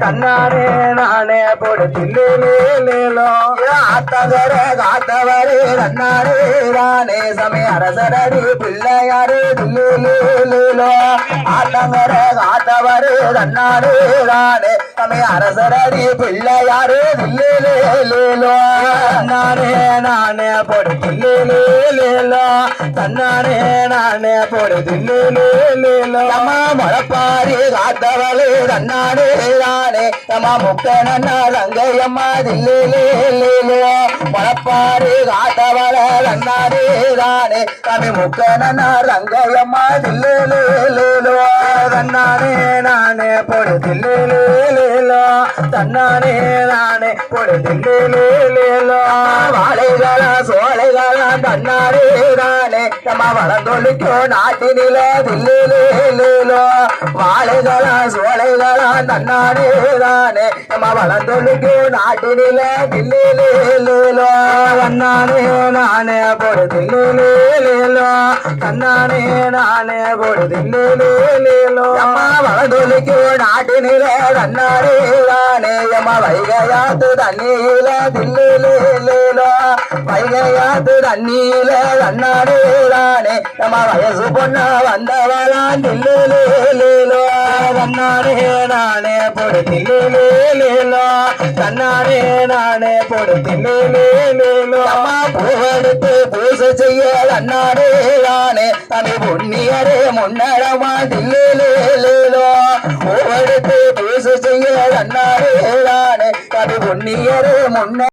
தன்னானே நானே போடு தில்லேலேலோ ஆத்தகர காத்தவரே தன்னாரே தானே சமய அரசரடி பிள்ளையாரே தில்லேலேலோ ஆத்தகர காத்தவரே தன்னாரே தானே சமய அரசரடி பிள்ளையாரே தில்லேலேலோ தன்னானே நானே போடு தில்லேலேலோ தன்னானே நானே போடு தில்லேலேலோ அம்மா மழப்பாரி காத்தவளே தன்னானே தானே அம்மா முக்கனன்னா ரங்கையம்மா தில்லேலேலோ மழப்பாரி காத்தவளே தன்னானே தானே தம்பி முக்கனன்னா ரங்கையம்மா தில்லேலேலோ தன்னானே நானே போடு தில்லேலேலோ தன்னானே நானே போடு தில்லேலேலோ வாழைகளா சோலைகளா தன்னாரே தானே நம்ம வளர்ந்தொழிக்கோ நாட்டினில தில்லேலேலோ வாழைகளா சோலைகளா தன்னாரே தானே நம்ம வளர்ந்தொழிக்கோ நாட்டினில தில்லேலேலோ தன்னானே நானே போடு தில்லேலேலோ தன்னானே நானே போடு தில்லேலேலோ அம்மா வளர்ந்தொழிக்கோ நாட்டினில தன்னாரே தானே அம்மா வைகையாத்து தண்ணியில தில்லேலேலோ வைகையாத்து தண்ணியில தன்னாரே தானே நம்ம வயசு பொண்ணா வந்தவளான் தில்லேலேலோ தன்னாரே நானே போடு தில்லேலேலோ தன்னாரே நானே போடு தில்லேலேலோ அம்மா பூவெடுத்து பூசை செய்ய தன்னாரே தானே தம்பி பொன்னியரே முன்னடமா தில்லேலேலோ பூவெடுத்து பூசை செய்ய தன்னாரே தானே தம்பி பொன்னியரே முன்ன